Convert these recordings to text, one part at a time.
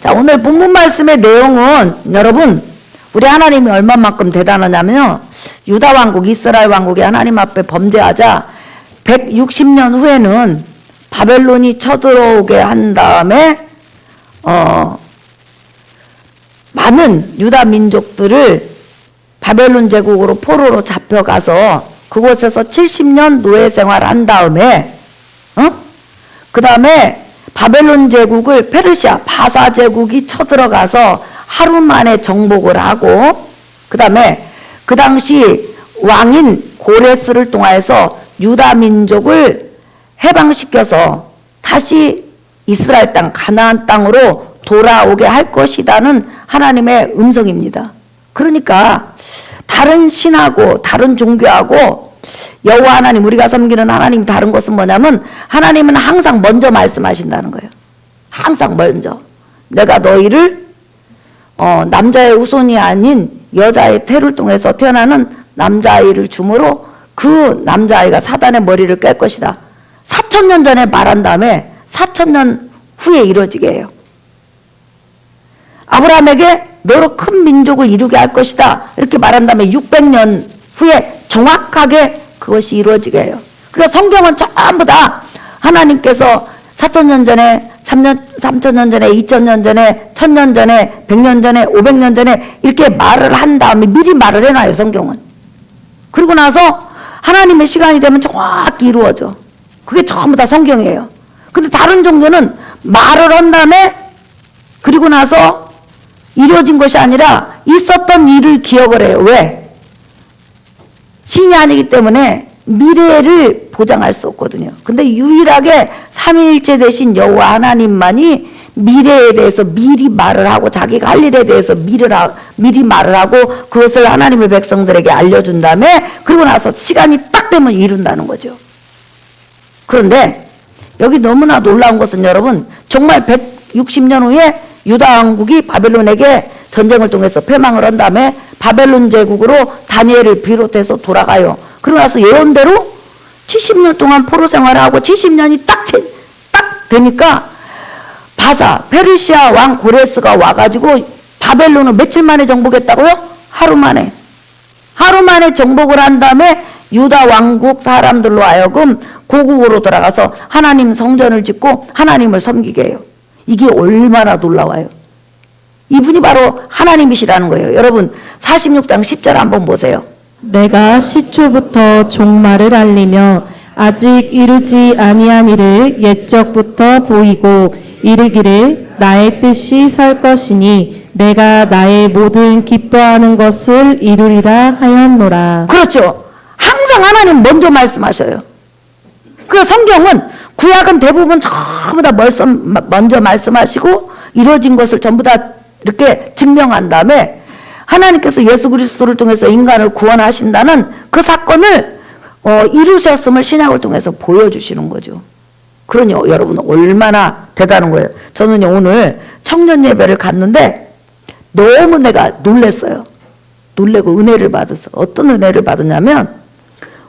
자, 오늘 본문 말씀의 내용은 여러분, 우리 하나님이 얼마만큼 대단하냐면요, 유다 왕국, 이스라엘 왕국이 하나님 앞에 범죄하자 160년 후에는 바벨론이 쳐들어오게 한 다음에 많은 유다 민족들을 바벨론 제국으로 포로로 잡혀가서 그곳에서 70년 노예 생활한 다음에 그 다음에 바벨론 제국을 페르시아 바사 제국이 쳐들어가서 하루 만에 정복을 하고, 그 다음에 그 당시 왕인 고레스를 통하여서 유다 민족을 해방시켜서 다시 이스라엘 땅 가나안 땅으로 돌아오게 할 것이라는 하나님의 음성입니다. 그러니까 다른 신하고 다른 종교하고 여호와 하나님, 우리가 섬기는 하나님 다른 것은 뭐냐면, 하나님은 항상 먼저 말씀하신다는 거예요. 항상 먼저. 내가 너희를 남자의 후손이 아닌 여자의 태를 통해서 태어나는 남자아이를 주므로 그 남자아이가 사단의 머리를 깰 것이다. 4,000년 전에 말한 다음에 4,000년 후에 이루어지게 해요. 아브라함에게 너로 큰 민족을 이루게 할 것이다, 이렇게 말한 다음에 600년 후에 정확하게 그것이 이루어지게 해요. 그래서 성경은 전부 다 하나님께서 4,000년 전에, 3,000년 전에, 2,000년 전에, 1,000년 전에, 100년 전에, 500년 전에 이렇게 말을 한 다음에 미리 말을 해놔요, 성경은. 그리고 나서 하나님의 시간이 되면 정확히 이루어져. 그게 전부 다 성경이에요. 근데 다른 종교는 말을 한 다음에 그리고 나서 이루어진 것이 아니라 있었던 일을 기억을 해요. 왜? 신이 아니기 때문에 미래를 보장할 수 없거든요. 근데 유일하게 삼위일체 되신 여호와 하나님만이 미래에 대해서 미리 말을 하고, 자기가 할 일에 대해서 미리 말을 하고 그것을 하나님의 백성들에게 알려준 다음에 그리고 나서 시간이 딱 되면 이룬다는 거죠. 그런데 여기 너무나 놀라운 것은 여러분, 정말 160년 후에 유다 왕국이 바벨론에게 전쟁을 통해서 패망을 한 다음에 바벨론 제국으로 다니엘을 비롯해서 돌아가요. 그러고 나서 예언대로 70년 동안 포로 생활을 하고 70년이 딱 되니까 바사 페르시아 왕 고레스가 와가지고 바벨론을 며칠 만에 정복했다고요? 하루 만에 정복을 한 다음에 유다 왕국 사람들로 하여금 고국으로 돌아가서 하나님 성전을 짓고 하나님을 섬기게 해요. 이게 얼마나 놀라워요. 이분이 바로 하나님이시라는 거예요. 여러분 46장 10절 한번 보세요. 내가 시초부터 종말을 알리며 아직 이루지 아니한 일을 옛적부터 보이고 이르기를 나의 뜻이 설 것이니 내가 나의 모든 기뻐하는 것을 이루리라 하였노라. 그렇죠. 항상 하나님 먼저 말씀하셔요. 그 성경은, 구약은 대부분 전부 다 먼저 말씀하시고 이루어진 것을 전부 다 이렇게 증명한 다음에 하나님께서 예수 그리스도를 통해서 인간을 구원하신다는 그 사건을 이루셨음을 신약을 통해서 보여주시는 거죠. 그러니 여러분 얼마나 대단한 거예요. 저는 오늘 청년 예배를 갔는데 너무 내가 놀랬어요. 놀래고 은혜를 받았어. 어떤 은혜를 받았냐면,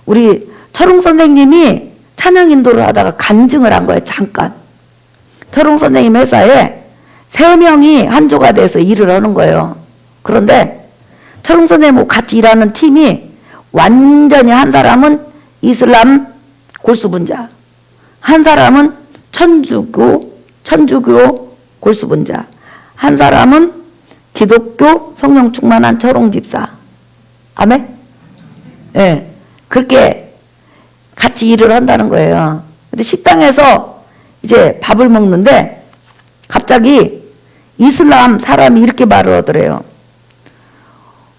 우리 철웅 선생님이 찬양 인도를 하다가 간증을 한 거예요. 잠깐. 철웅 선생님 회사에 3명이 한조가 돼서 일을 하는 거예요. 그런데 철웅 선생님하고 같이 일하는 팀이 완전히, 한 사람은 이슬람 골수분자, 한 사람은 천주교 골수분자, 한 사람은 기독교 성령 충만한 철옹 집사. 아멘? 예. 네, 그렇게 같이 일을 한다는 거예요. 근데 식당에서 이제 밥을 먹는데 갑자기 이슬람 사람이 이렇게 말을 하더래요.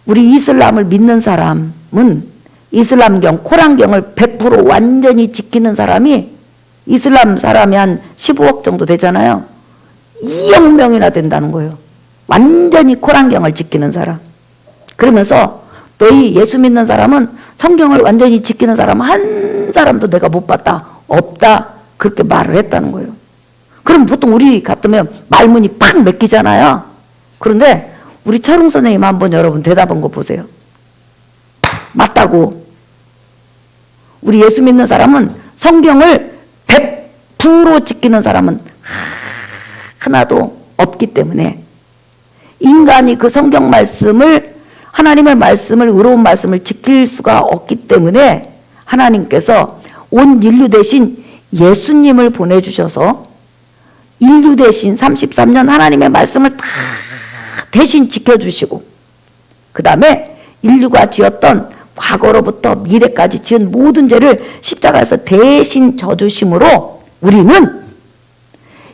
우리 이슬람을 믿는 사람은 이슬람경, 코란경을 100% 완전히 지키는 사람이, 이슬람 사람이 한 15억 정도 되잖아요. 2억 명이나 된다는 거예요. 완전히 코란경을 지키는 사람. 그러면서 너희 예수 믿는 사람은, 성경을 완전히 지키는 사람 한 사람도 내가 못 봤다, 없다, 그렇게 말을 했다는 거예요. 그럼 보통 우리 같으면 말문이 팍 맥히잖아요. 그런데 우리 철웅 선생님 한번 여러분 대답한 거 보세요. 맞다고. 우리 예수 믿는 사람은, 성경을 100% 지키는 사람은 하나도 없기 때문에 인간이 그 성경 말씀을 하나님의 말씀을 의로운 말씀을 지킬 수가 없기 때문에 하나님께서 온 인류 대신 예수님을 보내주셔서 인류 대신 33년 하나님의 말씀을 다 대신 지켜주시고 그 다음에 인류가 지었던 과거로부터 미래까지 지은 모든 죄를 십자가에서 대신 져주심으로 우리는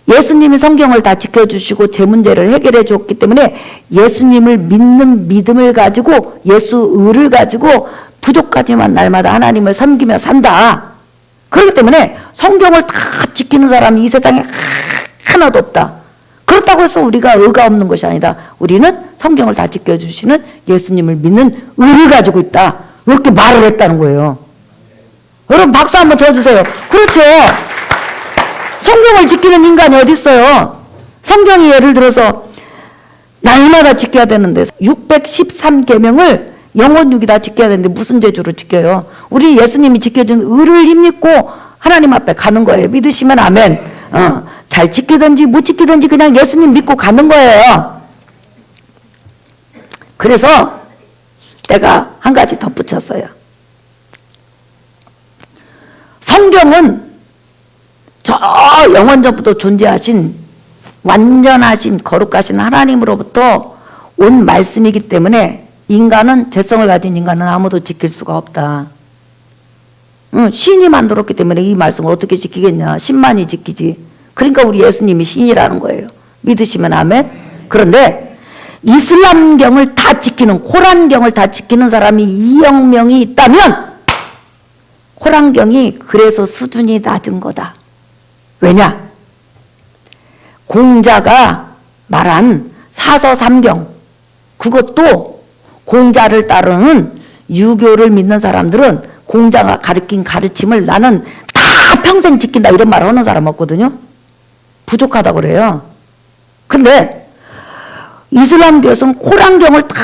예수님이 성경을 다 지켜주시고 제 문제를 해결해 줬기 때문에 예수님을 믿는 믿음을 가지고 예수 의를 가지고 부족하지만 날마다 하나님을 섬기며 산다. 그렇기 때문에 성경을 다 지키는 사람이 이 세상에 하나도 없다. 그렇다고 해서 우리가 의가 없는 것이 아니다. 우리는 성경을 다 지켜주시는 예수님을 믿는 의를 가지고 있다. 이렇게 말을 했다는 거예요. 여러분 박수 한번 쳐주세요. 그렇죠. 성경을 지키는 인간이 어디 있어요? 성경이 예를 들어서 날마다 지켜야 되는데 613계명을 영원육이 다 지켜야 되는데 무슨 재주로 지켜요? 우리 예수님이 지켜준 의를 힘입고 하나님 앞에 가는 거예요. 믿으시면 아멘. 잘 지키든지 못 지키든지 그냥 예수님 믿고 가는 거예요. 그래서 내가 한 가지 덧붙였어요. 성경은 저 영원전부터 존재하신 완전하신 거룩하신 하나님으로부터 온 말씀이기 때문에 인간은 죄성을 가진 인간은 아무도 지킬 수가 없다. 신이 만들었기 때문에 이 말씀을 어떻게 지키겠냐. 신만이 지키지. 그러니까 우리 예수님이 신이라는 거예요. 믿으시면 아멘. 그런데 이슬람경을 다 지키는 코란경을 다 지키는 사람이 2억 명이 있다면 코란경이 그래서 수준이 낮은 거다. 왜냐? 공자가 말한 사서삼경 그것도 공자를 따르는 유교를 믿는 사람들은 공자가 가르친 가르침을 나는 다 평생 지킨다 이런 말을 하는 사람 없거든요. 부족하다고 그래요. 근데 이슬람교에서는 코란경을 다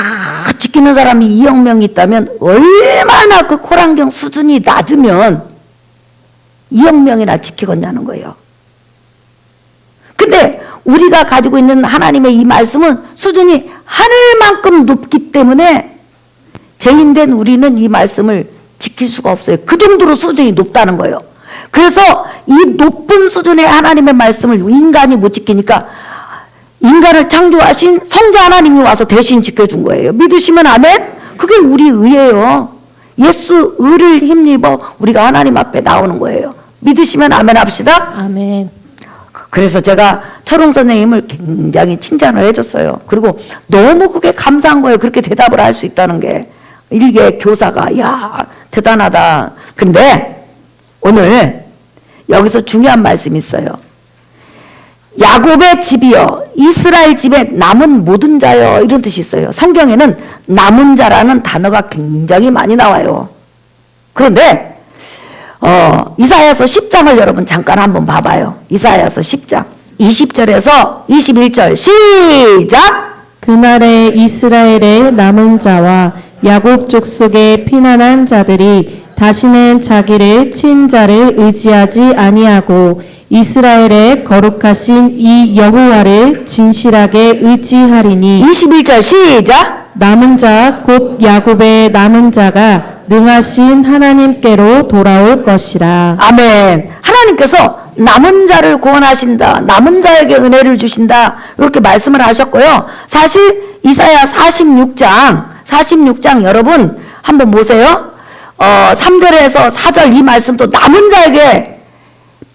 지키는 사람이 2억 명이 있다면 얼마나 그 코란경 수준이 낮으면 2억 명이나 지키겠냐는 거예요. 근데 우리가 가지고 있는 하나님의 이 말씀은 수준이 하늘만큼 높기 때문에 죄인된 우리는 이 말씀을 지킬 수가 없어요. 그 정도로 수준이 높다는 거예요. 그래서 이 높은 수준의 하나님의 말씀을 인간이 못 지키니까 인간을 창조하신 성자 하나님이 와서 대신 지켜준 거예요. 믿으시면 아멘? 그게 우리 의예요. 예수 의를 힘입어 우리가 하나님 앞에 나오는 거예요. 믿으시면 아멘 합시다. 아멘. 그래서 제가 철웅 선생님을 굉장히 칭찬을 해줬어요. 그리고 너무 그게 감사한 거예요. 그렇게 대답을 할 수 있다는 게. 일개 교사가 야 대단하다. 근데 오늘 여기서 중요한 말씀이 있어요. 야곱의 집이여 이스라엘 집에 남은 모든 자여 이런 뜻이 있어요. 성경에는 남은 자라는 단어가 굉장히 많이 나와요. 그런데 이사야서 10장을 여러분 잠깐 한번 봐봐요. 이사야서 10장 20절에서 21절 시작. 그날에 이스라엘의 남은 자와 야곱 족속의 피난한 자들이 다시는 자기를 친 자를 의지하지 아니하고 이스라엘의 거룩하신 이 여호와를 진실하게 의지하리니 21절 시작. 남은 자 곧 야곱의 남은 자가 능하신 하나님께로 돌아올 것이라. 아멘. 하나님께서 남은 자를 구원하신다. 남은 자에게 은혜를 주신다. 이렇게 말씀을 하셨고요. 사실 이사야 46장 여러분 한번 보세요. 3절에서 4절 이 말씀도 남은 자에게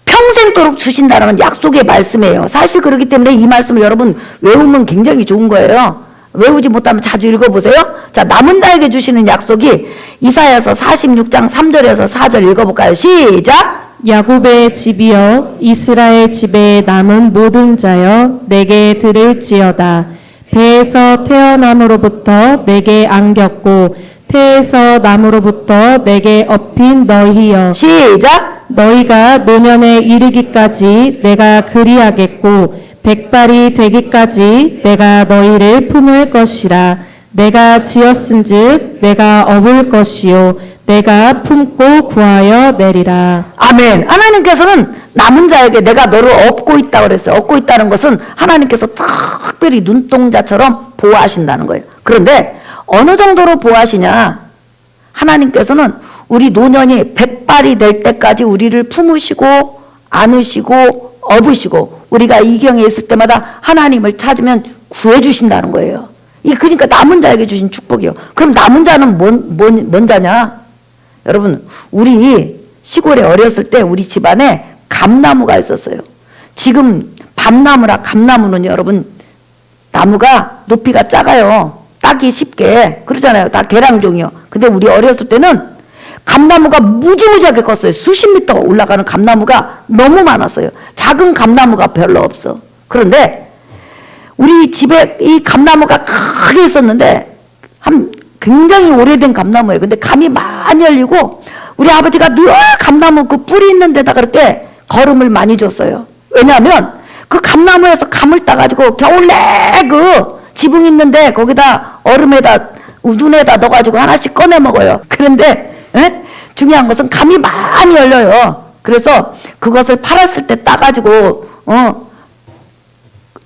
평생도록 주신다는 약속의 말씀이에요. 사실 그렇기 때문에 이 말씀을 여러분 외우면 굉장히 좋은 거예요. 외우지 못하면 자주 읽어보세요. 자, 남은 자에게 주시는 약속이 이사야서 46장 3절에서 4절 읽어볼까요? 시작. 야곱의 집이여 이스라엘 집에 남은 모든 자여 내게 들을지어다. 배에서 태어남으로부터 내게 안겼고 태에서 남으로부터 내게 업힌 너희여 시작. 너희가 노년에 이르기까지 내가 그리하겠고 백발이 되기까지 내가 너희를 품을 것이라. 내가 지었은즉 내가 업을 것이요 내가 품고 구하여 내리라. 아멘. 하나님께서는 남은 자에게 내가 너를 업고 있다 그랬어요. 업고 있다는 것은 하나님께서 특별히 눈동자처럼 보호하신다는 거예요. 그런데 어느 정도로 보호하시냐? 하나님께서는 우리 노년이 100발이 될 때까지 우리를 품으시고 안으시고 업으시고 우리가 이경에 있을 때마다 하나님을 찾으면 구해주신다는 거예요. 이 그러니까 남은 자에게 주신 축복이요. 그럼 남은 자는 뭔 자냐? 여러분, 우리 시골에 어렸을 때 우리 집안에 감나무가 있었어요. 지금 밤나무라 감나무는요, 여러분, 나무가 높이가 작아요. 따기 쉽게. 그러잖아요. 다 계량종이요. 근데 우리 어렸을 때는 감나무가 무지무지하게 컸어요. 수십 미터 올라가는 감나무가 너무 많았어요. 작은 감나무가 별로 없어. 그런데 우리 집에 이 감나무가 크게 있었는데 굉장히 오래된 감나무예요. 근데 감이 많이 열리고 우리 아버지가 늘 감나무 그 뿌리 있는 데다 그렇게 거름을 많이 줬어요. 왜냐하면 그 감나무에서 감을 따가지고 겨울내 그 지붕 있는데 거기다 얼음에다 우둔에다 넣어가지고 하나씩 꺼내 먹어요. 그런데 중요한 것은 감이 많이 열려요. 그래서 그것을 팔았을 때 따가지고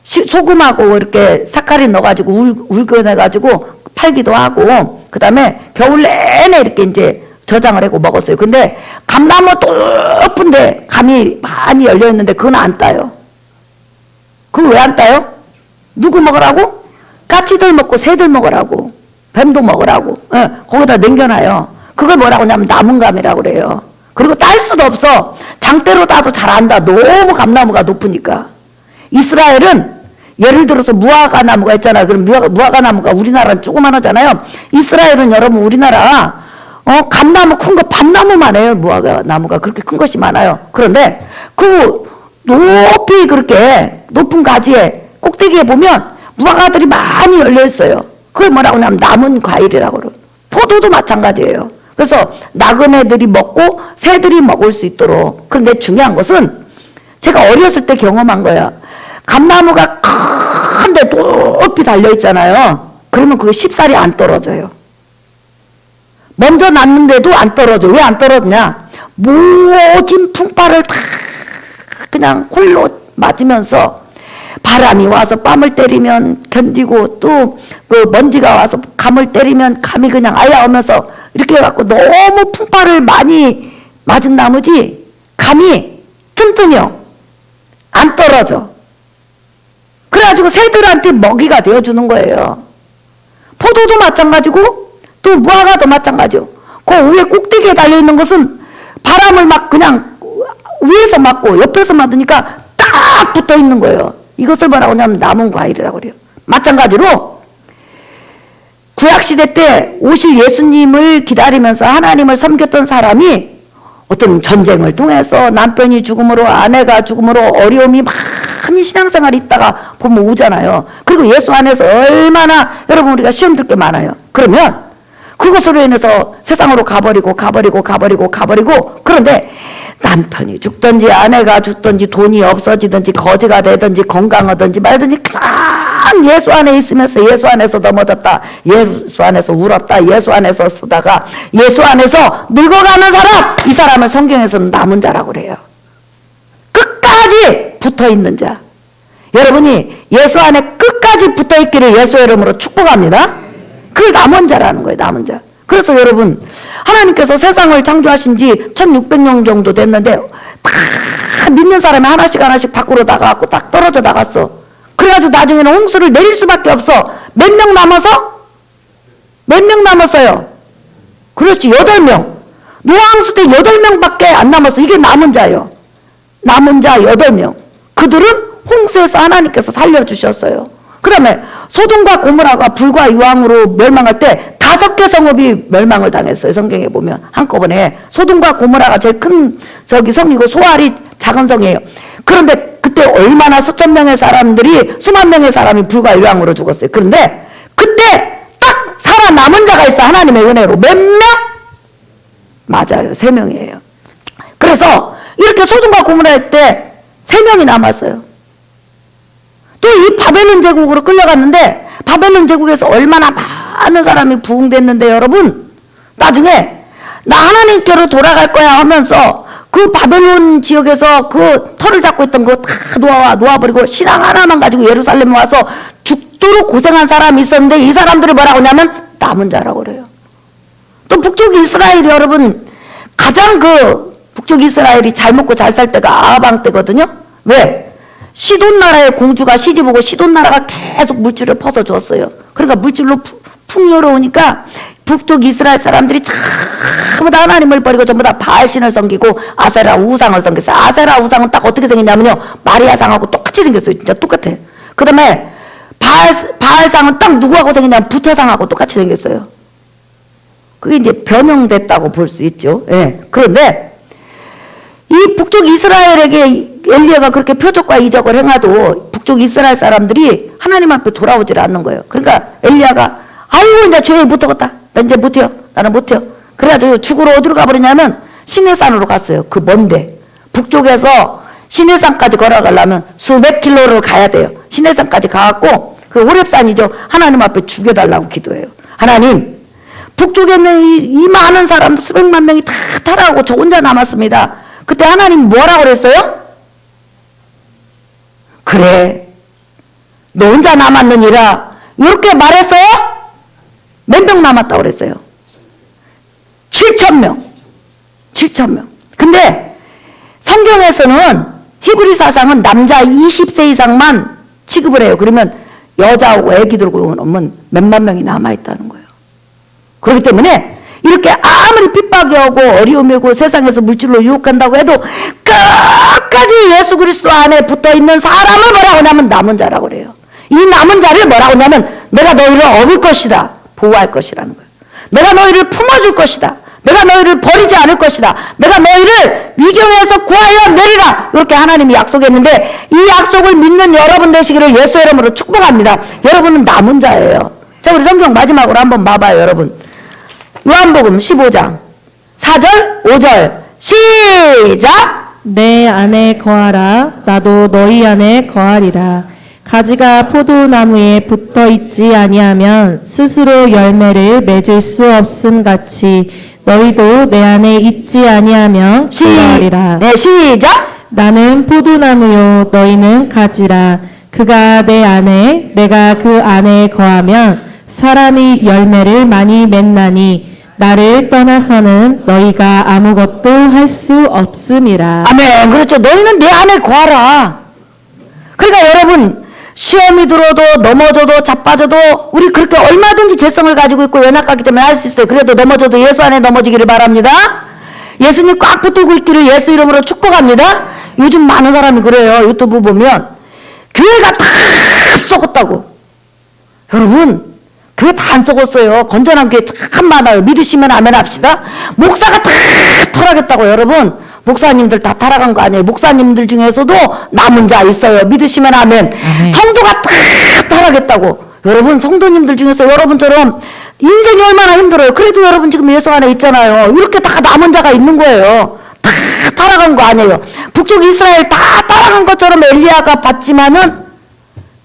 소금하고 이렇게 사카린 넣어가지고 울겨내가지고 팔기도 하고 그 다음에 겨울 내내 이렇게 이제 저장을 하고 먹었어요. 근데 감나무 높은데 감이 많이 열려있는데 그건 안 따요. 그거 왜 안 따요? 누구 먹으라고? 까치들 먹고 새들 먹으라고 뱀도 먹으라고 거기다 남겨놔요. 그걸 뭐라고 하냐면 남은 감이라고 그래요. 그리고 딸 수도 없어. 장대로 따도 잘 안 다. 너무 감나무가 높으니까. 이스라엘은 예를 들어서 무화과 나무가 있잖아요. 그럼 무화과 나무가 우리나라는 조그만하잖아요. 이스라엘은 여러분 우리나라 감나무 큰 거 밤나무만 해요. 무화과 나무가 그렇게 큰 것이 많아요. 그런데 그 높이 그렇게 높은 가지에 꼭대기에 보면 무화과들이 많이 열려 있어요. 그걸 뭐라고 하냐면 남은 과일이라고 그래요. 포도도 마찬가지예요. 그래서 나그네들이 먹고 새들이 먹을 수 있도록. 그런데 중요한 것은 제가 어렸을 때 경험한 거야. 감나무가 큰데 높이 달려있잖아요. 그러면 그게 쉽사리 안 떨어져요. 먼저 났는데도 안 떨어져. 왜 안 떨어지냐? 모진 풍파를 다 그냥 홀로 맞으면서 바람이 와서 뺨을 때리면 견디고 또 그 먼지가 와서 감을 때리면 감이 그냥 아야오면서 이렇게 해갖고 너무 풍파를 많이 맞은 나머지 감이 튼튼해요. 안 떨어져. 그래가지고 새들한테 먹이가 되어주는 거예요. 포도도 마찬가지고 또 무화과도 마찬가지요. 그 위에 꼭대기에 달려있는 것은 바람을 막 그냥 위에서 맞고 옆에서 맞으니까 딱 붙어있는 거예요. 이것을 뭐라고 하냐면 남은 과일이라고 그래요. 마찬가지로 구약시대 때 오실 예수님을 기다리면서 하나님을 섬겼던 사람이 어떤 전쟁을 통해서 남편이 죽음으로 아내가 죽음으로 어려움이 많이 신앙생활이 있다가 보면 오잖아요. 그리고 예수 안에서 얼마나 여러분 우리가 시험 들 게 많아요. 그러면 그것으로 인해서 세상으로 가버리고 그런데 남편이 죽든지 아내가 죽든지 돈이 없어지든지 거지가 되든지 건강하든지 말든지 참 예수 안에 있으면서 예수 안에서 넘어졌다, 예수 안에서 울었다, 예수 안에서 쓰다가 예수 안에서 늙어가는 사람, 이 사람을 성경에서는 남은 자라고 그래요. 끝까지 붙어있는 자. 여러분이 예수 안에 끝까지 붙어있기를 예수의 이름으로 축복합니다. 그걸 남은 자라는 거예요. 남은 자. 그래서 여러분 하나님께서 세상을 창조하신 지 1600년 정도 됐는데 다 믿는 사람이 하나씩 밖으로 나가고 딱 떨어져 나갔어. 그래가지고 나중에는 홍수를 내릴 수밖에 없어. 몇 명 남아서? 몇 명 남았어요? 그렇지, 8명. 노아홍수 때 8명밖에 안 남았어. 이게 남은 자예요. 남은 자 8명. 그들은 홍수에서 하나님께서 살려주셨어요. 그 다음에 소돔과 고모라가 불과 유황으로 멸망할 때 5개 성읍이 멸망을 당했어요. 성경에 보면 한꺼번에. 소돔과 고모라가 제일 큰 성이고 소알이 작은 성이에요. 그런데 그때 얼마나 수천 명의 사람들이, 수만 명의 사람이 불과 유황으로 죽었어요. 그런데 그때 딱 살아남은 자가 있어. 하나님의 은혜로. 몇 명? 맞아요. 3명이에요. 그래서 이렇게 소돔과 고모라 때 3명이 남았어요. 또 이 바벨론 제국으로 끌려갔는데 바벨론 제국에서 얼마나 많은 사람이 부흥됐는데 여러분 나중에 나 하나님께로 돌아갈 거야 하면서 그 바벨론 지역에서 그 털을 잡고 있던 거 다 놓아버리고 신앙 하나만 가지고 예루살렘에 와서 죽도록 고생한 사람이 있었는데 이 사람들이 뭐라고 하냐면 남은 자라고 그래요. 또 북쪽 이스라엘이 여러분 가장 그 북쪽 이스라엘이 잘 먹고 잘 살 때가 아방 때거든요. 왜? 시돈 나라의 공주가 시집오고 시돈 나라가 계속 물질을 퍼서 줬어요. 그러니까 물질로 풍요로우니까 북쪽 이스라엘 사람들이 전부 다 하나님을 버리고 전부 다 바알신을 섬기고 아세라 우상을 섬겼어요. 아세라 우상은 딱 어떻게 생겼냐면요, 마리아상하고 똑같이 생겼어요. 진짜 똑같아. 그 다음에 바알상은 딱 누구하고 생겼냐면 부처상하고 똑같이 생겼어요. 그게 이제 변형됐다고 볼 수 있죠. 예. 그런데 이 북쪽 이스라엘에게 엘리야가 그렇게 표적과 이적을 행하도 북쪽 이스라엘 사람들이 하나님 앞에 돌아오질 않는 거예요. 그러니까 엘리야가 아이고 이제 주일 못하겠다. 나 이제 못해요. 나는 못해요. 그래가지고 죽으러 어디로 가버리냐면 시내산으로 갔어요. 그 먼데 북쪽에서 시내산까지 걸어가려면 수백 킬로를 가야 돼요. 시내산까지 가갖고 그 호렙산이죠. 하나님 앞에 죽여달라고 기도해요. 하나님, 북쪽에 있는 이 많은 사람들 수백만 명이 다 타락하고 저 혼자 남았습니다. 그때 하나님 뭐라고 그랬어요? 그래, 너 혼자 남았느니라 이렇게 말했어요? 몇 명 남았다고 그랬어요? 7,000명. 7,000명. 근데 성경에서는 히브리 사상은 남자 20세 이상만 취급을 해요. 그러면 여자하고 애기들고 오면 몇만 명이 남아있다는 거예요. 그렇기 때문에 이렇게 아무리 핍박이 오고 어려움이 오고 세상에서 물질로 유혹한다고 해도 끝까지 예수 그리스도 안에 붙어있는 사람을 뭐라고 하냐면 남은 자라고 그래요. 이 남은 자를 뭐라고 하냐면 내가 너희를 업을 것이다. 보호할 것이라는 거예요. 내가 너희를 품어줄 것이다. 내가 너희를 버리지 않을 것이다. 내가 너희를 위경에서 구하여 내리라. 이렇게 하나님이 약속했는데 이 약속을 믿는 여러분 되시기를 예수 이름으로 축복합니다. 여러분은 남은 자예요. 자, 우리 성경 마지막으로 한번 봐봐요, 여러분. 요한복음 15장 4절 5절 시작. 내 안에 거하라. 나도 너희 안에 거하리라. 가지가 포도나무에 붙어 있지 아니하면 스스로 열매를 맺을 수 없음 같이 너희도 내 안에 있지 아니하면 거하리라. 네, 시작. 나는 포도나무요 너희는 가지라. 그가 내 안에 내가 그 안에 거하면 사람이 열매를 많이 맺나니 나를 떠나서는 너희가 아무것도 할 수 없음이라. 아멘. 그렇죠. 너희는 내 안에 거하라. 그러니까 여러분, 시험이 들어도 넘어져도 자빠져도 우리 그렇게 얼마든지 재성을 가지고 있고 연약하기 때문에 할 수 있어요. 그래도 넘어져도 예수 안에 넘어지기를 바랍니다. 예수님 꽉 붙들고 있기를 예수 이름으로 축복합니다. 요즘 많은 사람이 그래요. 유튜브 보면 교회가 다 썩었다고. 여러분, 교회 다 안 썩었어요. 건전한 교회 참 많아요. 믿으시면 아멘 합시다. 목사가 다 타락했다고. 여러분, 목사님들 다 타락한 거 아니에요. 목사님들 중에서도 남은 자 있어요. 믿으시면 아멘. 성도가 다 타락했다고. 여러분, 성도님들 중에서 여러분처럼 인생이 얼마나 힘들어요. 그래도 여러분 지금 예수 안에 있잖아요. 이렇게 다 남은 자가 있는 거예요. 다 타락한 거 아니에요. 북쪽 이스라엘 다 타락한 것처럼 엘리야가 봤지만은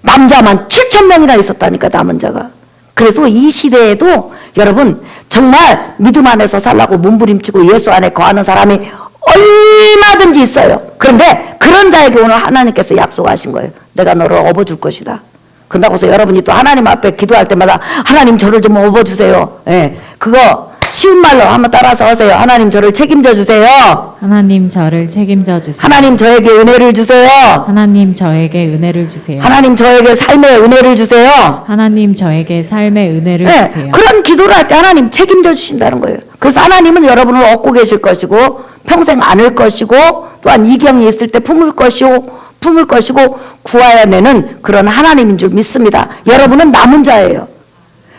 남자만 7,000명이나 있었다니까, 남은 자가. 그래서 이 시대에도 여러분 정말 믿음 안에서 살라고 몸부림치고 예수 안에 거하는 사람이 얼마든지 있어요. 그런데 그런 자에게 오늘 하나님께서 약속하신 거예요. 내가 너를 업어줄 것이다. 그런다고 해서 여러분이 또 하나님 앞에 기도할 때마다 하나님 저를 좀 업어주세요. 예, 그거 쉬운 말로 한번 따라서 하세요. 하나님 저를 책임져 주세요. 하나님 저를 책임져 주세요. 하나님 저에게 은혜를 주세요. 하나님 저에게 은혜를 주세요. 하나님 저에게 삶의 은혜를 주세요. 하나님 저에게 삶의 은혜를 네, 주세요. 그런 기도를 할 때 하나님 책임져 주신다는 거예요. 그래서 하나님은 여러분을 얻고 계실 것이고 평생 안을 것이고 또한 이경이 있을 때 품을 것이고 구하여 내는 그런 하나님인 줄 믿습니다. 여러분은 남은 자예요.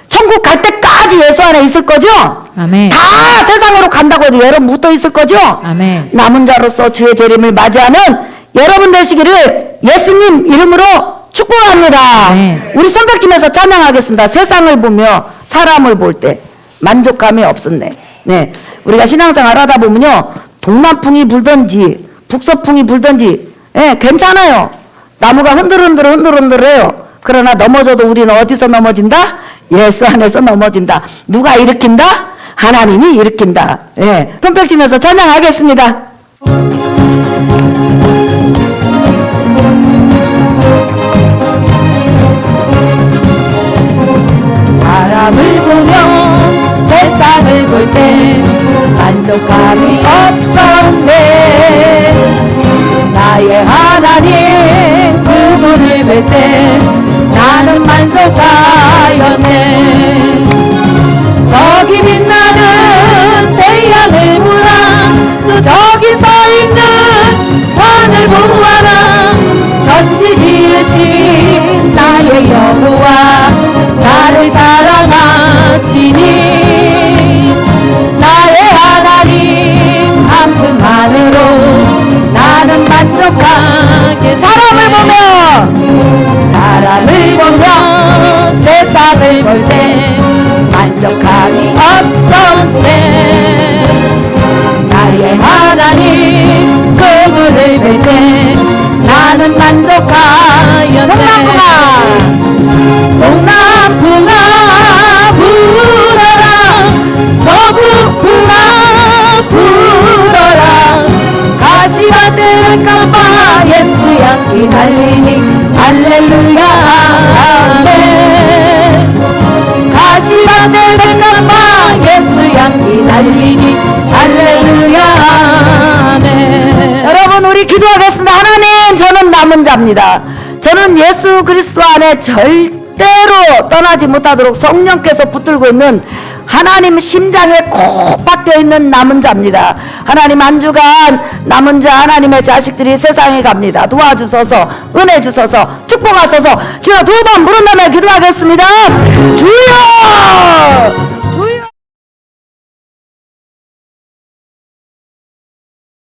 천국 갈 때까지 예수 안에 있을 거죠? 아멘. 다 세상으로 간다고 해도 여러분 묻어 있을 거죠? 아멘. 남은 자로서 주의 재림을 맞이하는 여러분 되시기를 예수님 이름으로 축복합니다. 아멘. 우리 손뼉치면서 찬양하겠습니다. 세상을 보며 사람을 볼 때 만족감이 없었네. 네, 우리가 신앙생활 하다 보면요, 동남풍이 불든지 북서풍이 불든지, 예, 괜찮아요. 나무가 흔들흔들해요. 그러나 넘어져도 우리는 어디서 넘어진다? 예수 안에서 넘어진다. 누가 일으킨다? 하나님이 일으킨다. 예, 손뼉치면서 찬양하겠습니다. 사람을 보며 세상을 볼 때 만족감이 없었네. 나의 하나님 그분을 볼 때 나는 만족하였네. 저기 빛나는 태양을 보라, 또 저기 서 있는 산을 보아라. 전지 지으신 나의 여호와 나를 사랑하시니 나의 하나님 한 분만으로 나는 만족하게. 사람을 보며 세상을 볼 때 만족함이 없었네. 나의 하나님 그분을 볼 때 나는 만족하였네. 동남풍아 불어라, 서북풍아 불어라. 가시가 들을까봐 예수 향기 날리니 할렐루야 아멘. 가시가 들을까봐 예수 향기 날리니 할렐루야 아멘. 여러분, 우리 기도하겠습니다. 하나님, 저는 남은 자입니다. 저는 예수 그리스도 안에 절대로 떠나지 못하도록 성령께서 붙들고 있는 하나님 심장에 꼭 박혀 있는 남은 자입니다. 하나님, 한 주간 남은 자 하나님의 자식들이 세상에 갑니다. 도와주소서, 은혜 주소서, 축복하소서. 주여, 두 번 부른 다음에 기도하겠습니다. 주여!